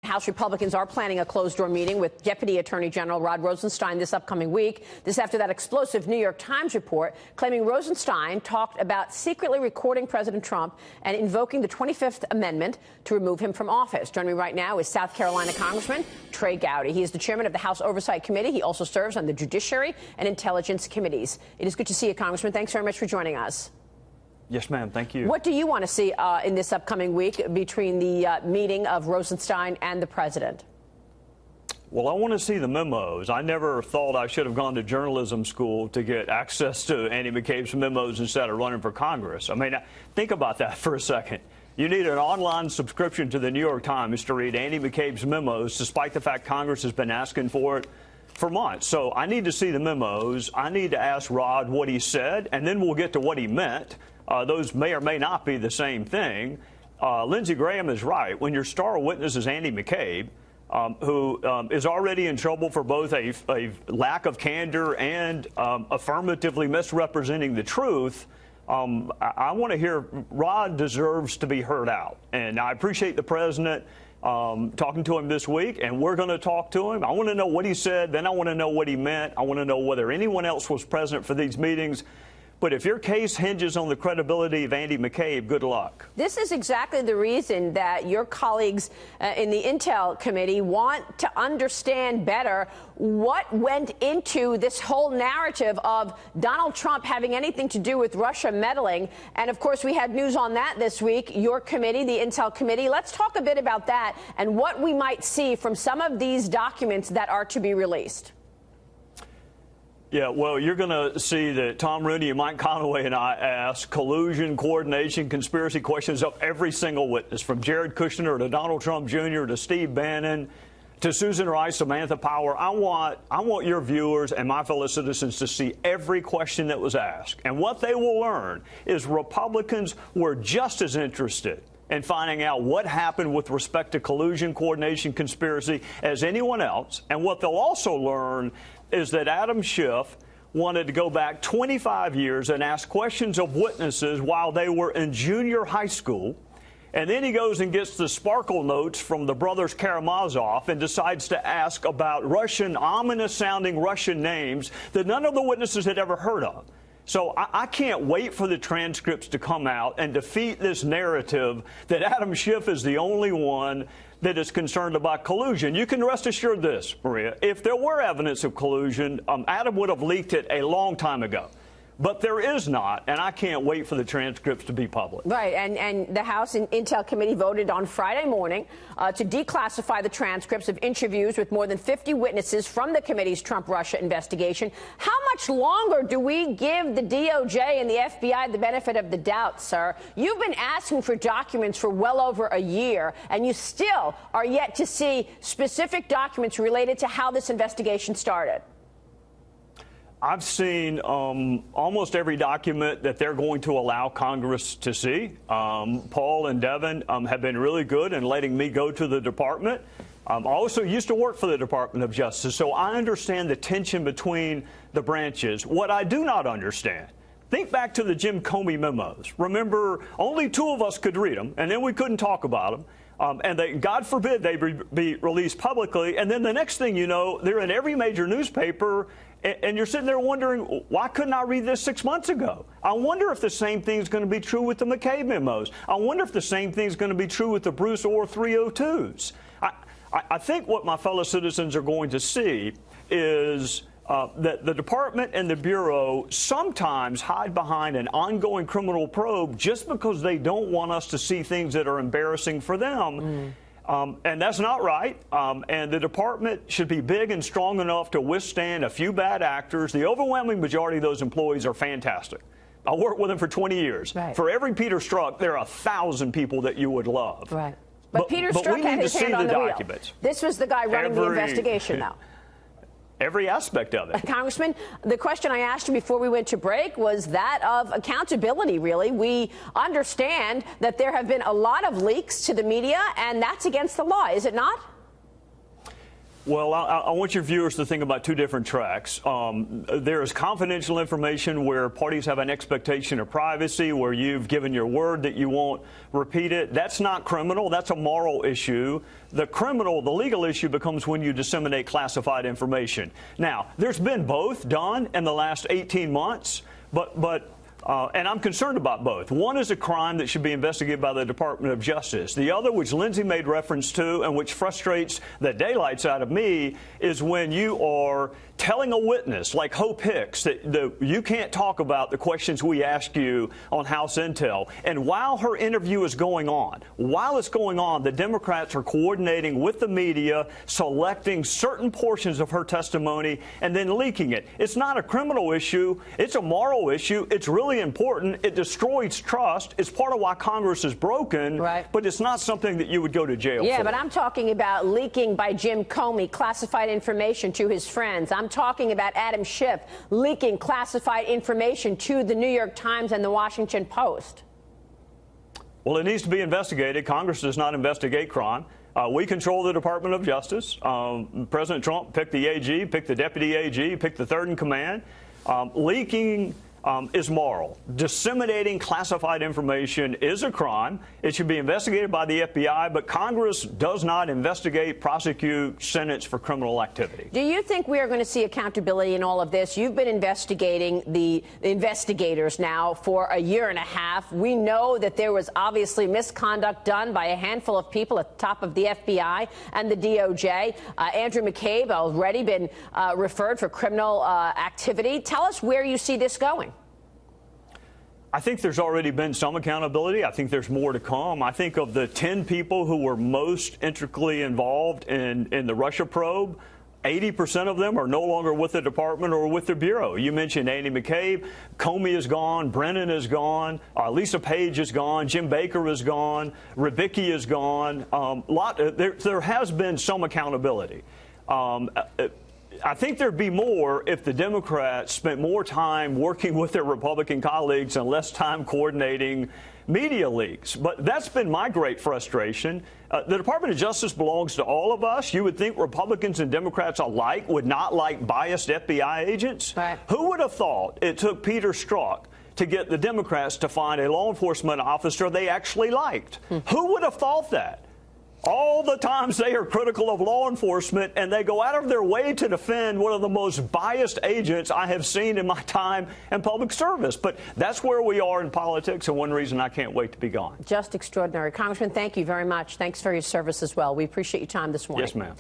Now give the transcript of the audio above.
House Republicans are planning a closed-door meeting with Deputy Attorney General Rod Rosenstein this upcoming week. This after that explosive New York Times report claiming Rosenstein talked about secretly recording President Trump and invoking the 25th Amendment to remove him from office. Joining me right now is South Carolina Congressman Trey Gowdy. He is the chairman of the House Oversight Committee. He also serves on the Judiciary and Intelligence Committees. It is good to see you, Congressman. Thanks very much for joining us. Yes, ma'am. Thank you. What do you want to see in this upcoming week between the meeting of Rosenstein and the president? Well, I want to see the memos. I never thought I should have gone to journalism school to get access to Andy McCabe's memos instead of running for Congress. I mean, think about that for a second. You need an online subscription to the New York Times to read Andy McCabe's memos, despite the fact Congress has been asking for it for months. So I need to see the memos. I need to ask Rod what he said, and then we'll get to what he meant. Those may or may not be the same thing. Lindsey Graham is right. When your star witness is Andy McCabe, who is already in trouble for both a lack of candor and affirmatively misrepresenting the truth, I want to hear Rod deserves to be heard out. And I appreciate the president talking to him this week, and we're going to talk to him. I want to know what he said. Then I want to know what he meant. I want to know whether anyone else was present for these meetings. But if your case hinges on the credibility of Andy McCabe, good luck. This is exactly the reason that your colleagues in the Intel Committee want to understand better what went into this whole narrative of Donald Trump having anything to do with Russia meddling. And, of course, we had news on that this week, your committee, the Intel Committee. Let's talk a bit about that and what we might see from some of these documents that are to be released. Yeah, well, you're going to see that Tom Rooney and Mike Conaway and I ask collusion, coordination, conspiracy questions of every single witness, from Jared Kushner to Donald Trump Jr. to Steve Bannon to Susan Rice, Samantha Power. I want your viewers and my fellow citizens to see every question that was asked. And what they will learn is Republicans were just as interested in finding out what happened with respect to collusion, coordination, conspiracy as anyone else. And what they'll also learn is that Adam Schiff wanted to go back 25 years and ask questions of witnesses while they were in junior high school. And then he goes and gets the sparkle notes from the brothers Karamazov and decides to ask about Russian, ominous-sounding Russian names that none of the witnesses had ever heard of. So I can't wait for the transcripts to come out and defeat this narrative that Adam Schiff is the only one that is concerned about collusion. You can rest assured this, Maria, if there were evidence of collusion, Adam would have leaked it a long time ago. But there is not, and I can't wait for the transcripts to be public. Right, and the House Intel Committee voted on Friday morning to declassify the transcripts of interviews with more than 50 witnesses from the committee's Trump-Russia investigation. How much longer do we give the DOJ and the FBI the benefit of the doubt, sir? You've been asking for documents for well over a year, and you still are yet to see specific documents related to how this investigation started. I've seen almost every document that they're going to allow Congress to see. Paul and Devin have been really good in letting me go to the department. I also used to work for the Department of Justice, so I understand the tension between the branches. What I do not understand, think back to the Jim Comey memos. Remember, only two of us could read them, and then we couldn't talk about them. And they, God forbid they be released publicly. And then the next thing you know, they're in every major newspaper. And you're sitting there wondering, why couldn't I read this 6 months ago? I wonder if the same thing is going to be true with the McCabe memos. I wonder if the same thing is going to be true with the Bruce Orr 302s. I think what my fellow citizens are going to see is that the department and the Bureau sometimes hide behind an ongoing criminal probe just because they don't want us to see things that are embarrassing for them. And that's not right. And the department should be big and strong enough to withstand a few bad actors. The overwhelming majority of those employees are fantastic. I worked with them for 20 years. Right. For every Peter Strzok, there are 1,000 people that you would love. Right. But Peter Strzok had his hand on the wheel. This was the guy running the investigation now. Every aspect of it. Congressman, the question I asked you before we went to break was that of accountability, really. We understand that there have been a lot of leaks to the media, and that's against the law, is it not? Well, I want your viewers to think about two different tracks. There is confidential information where parties have an expectation of privacy, where you've given your word that you won't repeat it. That's not criminal. That's a moral issue. The legal issue becomes when you disseminate classified information. Now, there's been both done in the last 18 months, and I'm concerned about both. One is a crime that should be investigated by the Department of Justice. The other, which Lindsay made reference to and which frustrates the daylights out of me, is when you are telling a witness like Hope Hicks that you can't talk about the questions we ask you on House Intel. And while her interview is going on, the Democrats are coordinating with the media, selecting certain portions of her testimony and then leaking it. It's not a criminal issue. It's a moral issue. It's really important. It destroys trust. It's part of why Congress is broken, right. But it's not something that you would go to jail for. Yeah, but I'm talking about leaking by Jim Comey classified information to his friends. I'm talking about Adam Schiff leaking classified information to the New York Times and the Washington Post. Well, it needs to be investigated. Congress does not investigate crime. We control the Department of Justice. President Trump picked the AG, picked the deputy AG, picked the third in command. Leaking is moral. Disseminating classified information is a crime. It should be investigated by the FBI, but Congress does not investigate, prosecute, sentence for criminal activity. Do you think we are going to see accountability in all of this? You've been investigating the investigators now for a year and a half. We know that there was obviously misconduct done by a handful of people at the top of the FBI and the DOJ. Andrew McCabe already been referred for criminal activity. Tell us where you see this going. I think there's already been some accountability. I think there's more to come. I think of the 10 people who were most intricately involved in the Russia probe, 80% of them are no longer with the department or with the Bureau. You mentioned Andy McCabe. Comey is gone. Brennan is gone. Lisa Page is gone. Jim Baker is gone. Rybicki is gone. There has been some accountability. I think there'd be more if the Democrats spent more time working with their Republican colleagues and less time coordinating media leaks. But that's been my great frustration. The Department of Justice belongs to all of us. You would think Republicans and Democrats alike would not like biased FBI agents. Right. Who would have thought it took Peter Strzok to get the Democrats to find a law enforcement officer they actually liked? Who would have thought that? All the times they are critical of law enforcement, and they go out of their way to defend one of the most biased agents I have seen in my time in public service. But that's where we are in politics, and one reason I can't wait to be gone. Just extraordinary. Congressman, thank you very much. Thanks for your service as well. We appreciate your time this morning. Yes, ma'am.